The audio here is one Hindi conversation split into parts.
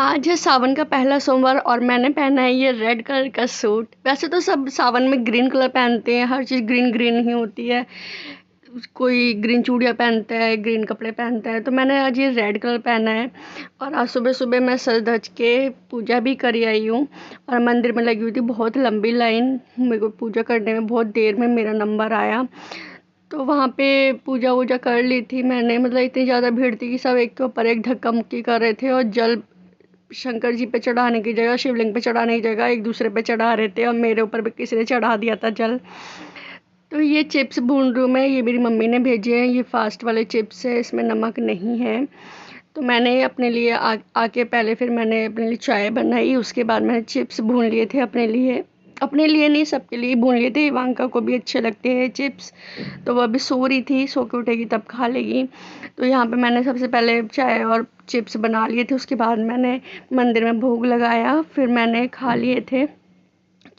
आज है सावन का पहला सोमवार और मैंने पहना है ये रेड कलर का सूट। वैसे तो सब सावन में ग्रीन कलर पहनते हैं, हर चीज़ ग्रीन ग्रीन ही होती है। कोई ग्रीन चूड़ियाँ पहनता है, ग्रीन कपड़े पहनता है, तो मैंने आज ये रेड कलर पहना है। और आज सुबह सुबह मैं सज धज के पूजा भी कर आई हूँ और मंदिर में लगी हुई थी बहुत लंबी लाइन। मेरे को पूजा करने में बहुत देर में मेरा नंबर आया, तो वहाँ पे पूजा वूजा कर ली थी मैंने। मतलब इतनी ज़्यादा भीड़ थी कि सब एक के ऊपर एक धक्का मुक्की कर रहे थे और जल शंकर जी पे चढ़ाने की जगह, शिवलिंग पे चढ़ाने की जगह एक दूसरे पे चढ़ा रहे थे और मेरे ऊपर भी किसी ने चढ़ा दिया था जल। तो ये चिप्स भून रही हूँ मैं, ये मेरी मम्मी ने भेजे हैं। ये फास्ट वाले चिप्स है, इसमें नमक नहीं है। तो मैंने अपने लिए आके पहले फिर मैंने अपने लिए चाय बनाई, उसके बाद मैंने चिप्स भून लिए थे अपने लिए नहीं, सबके लिए भून लिए थे। इवांका को भी अच्छे लगते हैं चिप्स, तो वो अभी सो रही थी, सो के उठेगी तब खा लेगी। तो यहाँ पे मैंने सबसे पहले चाय और चिप्स बना लिए थे, उसके बाद मैंने मंदिर में भोग लगाया, फिर मैंने खा लिए थे।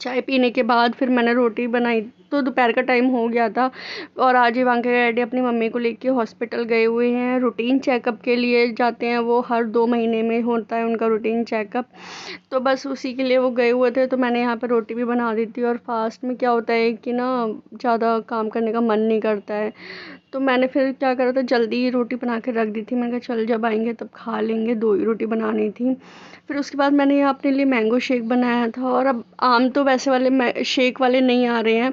चाय पीने के बाद फिर मैंने रोटी बनाई, तो दोपहर का टाइम हो गया था। और आज इवांका के डैडी अपनी मम्मी को लेके हॉस्पिटल गए हुए हैं, रूटीन चेकअप के लिए जाते हैं। वो हर 2 महीने में होता है उनका रूटीन चेकअप, तो बस उसी के लिए वो गए हुए थे। तो मैंने यहाँ पर रोटी भी बना दी थी। और फास्ट में क्या होता है कि ना, ज़्यादा काम करने का मन नहीं करता है, तो मैंने फिर क्या करा था, जल्दी रोटी बना के रख दी थी। मैंने कहा चल जब आएंगे तब खा लेंगे, 2 ही रोटी बनानी थी। फिर उसके बाद मैंने यहाँ अपने लिए मैंगो शेक बनाया था। और अब आम तो वैसे वाले शेक वाले नहीं आ रहे हैं,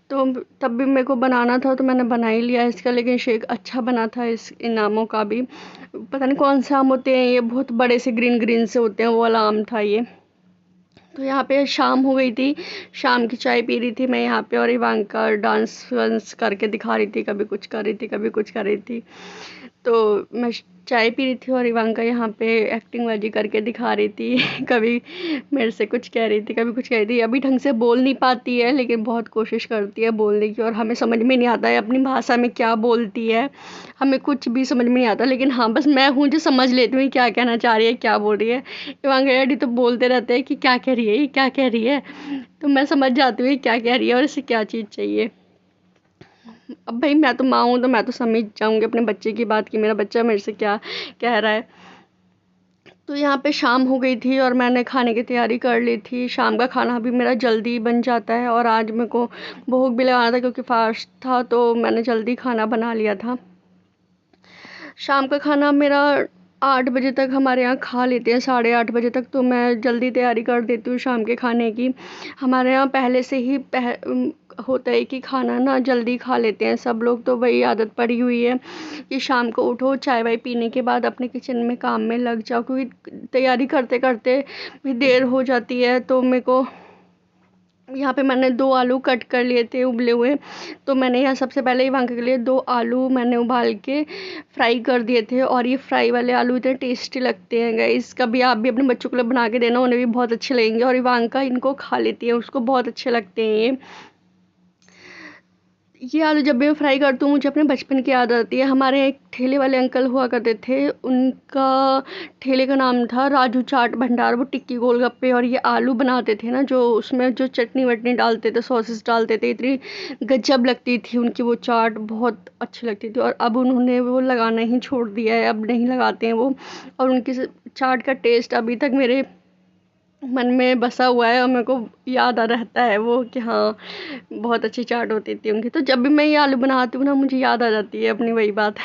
तो तब भी मेरे को बनाना था, तो मैंने बना ही लिया इसका। लेकिन शेक अच्छा बना था इन आमों का भी। पता नहीं कौन से आम होते हैं ये, बहुत बड़े से ग्रीन ग्रीन से होते हैं, वो वाला आम था ये। तो यहाँ पे शाम हो गई थी, शाम की चाय पी रही थी मैं यहाँ पे। और इवांका डांस वांस करके दिखा रही थी, कभी कुछ कर रही थी कभी कुछ कर रही थी। तो मैं चाय पी रही थी और इवांका यहाँ पे एक्टिंग बाजी करके दिखा रही थी कभी मेरे से कुछ कह रही थी, कभी कुछ कह रही थी। अभी ढंग से बोल नहीं पाती है, लेकिन बहुत कोशिश करती है बोलने की। और हमें समझ में नहीं आता है अपनी भाषा में क्या बोलती है, हमें कुछ भी समझ में नहीं आता। लेकिन हाँ, बस मैं हूँ जो समझ लेती हूँ क्या कहना चाह रही है, क्या बोल रही है। इवांका डैडी तो बोलते रहते हैं कि क्या कह रही है ये, क्या कह रही है। तो मैं समझ जाती हूँ क्या कह रही है और इसे क्या चीज़ चाहिए। अब भाई मैं तो माँ हूँ, तो मैं तो समझ जाऊँगी अपने बच्चे की बात कि मेरा बच्चा मेरे से क्या कह रहा है। तो यहाँ पे शाम हो गई थी और मैंने खाने की तैयारी कर ली थी। शाम का खाना भी मेरा जल्दी बन जाता है। और आज मेरे को भोग भी लगाना था क्योंकि फास्ट था, तो मैंने जल्दी खाना बना लिया था। शाम का खाना मेरा 8 बजे तक हमारे यहाँ खा लेते हैं, 8:30 बजे तक। तो मैं जल्दी तैयारी कर देती हूँ शाम के खाने की। हमारे यहाँ पहले से ही होता है कि खाना ना जल्दी खा लेते हैं सब लोग, तो वही आदत पड़ी हुई है कि शाम को उठो, चाय वाय पीने के बाद अपने किचन में काम में लग जाओ, क्योंकि तैयारी करते करते भी देर हो जाती है। तो मेरे को यहाँ पे मैंने 2 आलू कट कर लिए थे उबले हुए। तो मैंने यहाँ सबसे पहले इवांका के लिए 2 आलू मैंने उबाल के फ्राई कर दिए थे। और ये फ्राई वाले आलू इतने टेस्टी लगते हैं गाइस, कभी आप भी अपने बच्चों के लिए बना के देना, उन्हें भी बहुत अच्छे लगेंगे। और इवांका इनको खा लेती है, उसको बहुत अच्छे लगते हैं ये आलू। जब भी मैं फ्राई करती हूँ मुझे अपने बचपन की याद आती है। हमारे एक ठेले वाले अंकल हुआ करते थे, उनका ठेले का नाम था राजू चाट भंडार। वो टिक्की गोलगप्पे और ये आलू बनाते थे ना, जो उसमें जो चटनी वटनी डालते थे, सॉसेस डालते थे, इतनी गजब लगती थी उनकी वो चाट, बहुत अच्छी लगती थी। और अब उन्होंने वो लगाना ही छोड़ दिया है, अब नहीं लगाते हैं वो। और उनकी चाट का टेस्ट अभी तक मेरे मन में बसा हुआ है और मेरे को याद आ रहता है वो कि हाँ, बहुत अच्छी चाट होती थी उनकी। तो जब भी मैं ये आलू बनाती हूँ ना, मुझे याद आ जाती है अपनी वही बात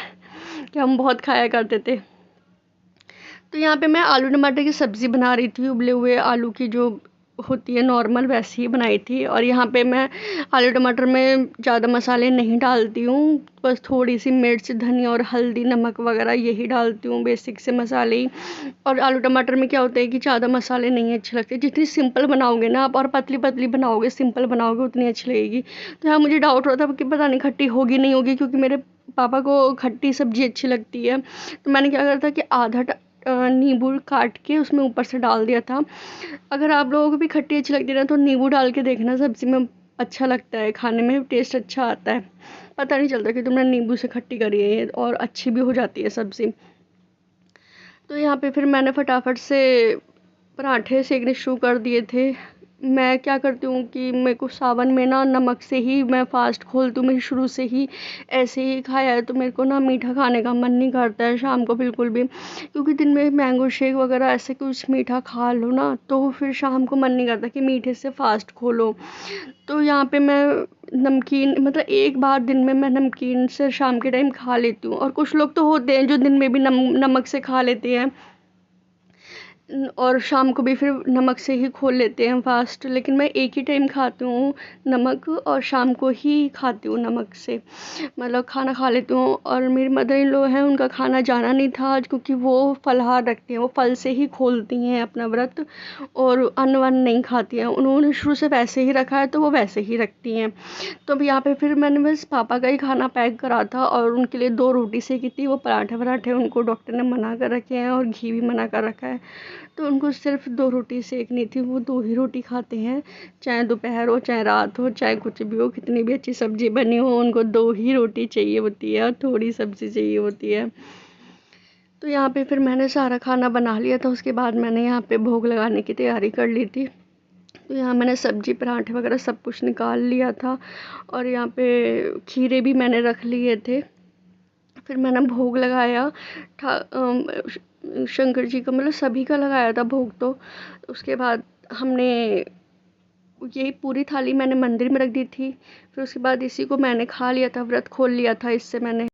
कि हम बहुत खाया करते थे। तो यहाँ पे मैं आलू टमाटर की सब्ज़ी बना रही थी, उबले हुए आलू की जो होती है नॉर्मल, वैसी ही बनाई थी। और यहाँ पे मैं आलू टमाटर में ज़्यादा मसाले नहीं डालती हूँ, बस थोड़ी सी मिर्च, धनिया और हल्दी, नमक वगैरह यही डालती हूँ, बेसिक से मसाले ही। और आलू टमाटर में क्या होता है कि ज़्यादा मसाले नहीं अच्छे लगते। जितनी सिंपल बनाओगे ना आप, और पतली पतली बनाओगे, सिंपल बनाओगे, उतनी अच्छी लगेगी। तो यहाँ मुझे डाउट होता था कि पता नहीं खट्टी होगी नहीं होगी, क्योंकि मेरे पापा को खट्टी सब्ज़ी अच्छी लगती है। तो मैंने क्या करा था कि आधा नींबू काट के उसमें ऊपर से डाल दिया था। अगर आप लोगों को भी खट्टी अच्छी लगती है ना, तो नींबू डाल के देखना, सब्ज़ी में अच्छा लगता है, खाने में टेस्ट अच्छा आता है। पता नहीं चलता कि तुमने नींबू से खट्टी करी है, और अच्छी भी हो जाती है सब्ज़ी। तो यहाँ पे फिर मैंने फटाफट से पराठे सेकने शुरू कर दिए थे। मैं क्या करती हूँ कि मेरे को सावन में ना नमक से ही मैं फ़ास्ट खोलती हूँ। मेरी शुरू से ही ऐसे ही खाया है, तो मेरे को ना मीठा खाने का मन नहीं करता है शाम को बिल्कुल भी, क्योंकि दिन में मैंगो शेक वगैरह ऐसे कुछ मीठा खा लो ना तो फिर शाम को मन नहीं करता कि मीठे से फ़ास्ट खोलो। तो यहाँ पे मैं नमकीन मतलब एक बार दिन में मैं नमकीन से शाम के टाइम खा लेती हूँ, और कुछ लोग तो होते हैं जो दिन में भी नमक से खा लेते हैं और शाम को भी फिर नमक से ही खोल लेते हैं फ़ास्ट। लेकिन मैं एक ही टाइम खाती हूँ नमक, और शाम को ही खाती हूँ नमक से, मतलब खाना खा लेती हूँ। और मेरी मदर इन लॉ हैं, उनका खाना जाना नहीं था आज, क्योंकि वो फलाहार रखती हैं, वो फल से ही खोलती हैं अपना व्रत, और अन्न वन्न नहीं खाती हैं। उन्होंने शुरू से वैसे ही रखा है तो वो वैसे ही रखती हैं। तो अब यहाँ पे फिर मैंने बस पापा का ही खाना पैक करा था, और उनके लिए 2 रोटी सेकी थी। वो पराठे वराठे उनको डॉक्टर ने मना कर रखे हैं, और घी भी मना कर रखा है, तो उनको सिर्फ 2 रोटी सेकनी थी। वो 2 ही रोटी खाते हैं, चाहे दोपहर हो चाहे रात हो चाहे कुछ भी हो, कितनी भी अच्छी सब्जी बनी हो, उनको 2 ही रोटी चाहिए होती है और थोड़ी सब्जी चाहिए होती है। तो यहाँ पे फिर मैंने सारा खाना बना लिया था। उसके बाद मैंने यहाँ पे भोग लगाने की तैयारी कर ली थी। तो यहाँ मैंने सब्जी पराठे वगैरह सब कुछ निकाल लिया था, और यहाँ पे खीरे भी मैंने रख लिए थे। फिर मैंने भोग लगाया शंकर जी का, मतलब सभी का लगाया था भोग। तो उसके बाद हमने यही पूरी थाली मैंने मंदिर में रख दी थी। फिर उसके बाद इसी को मैंने खा लिया था, व्रत खोल लिया था इससे मैंने।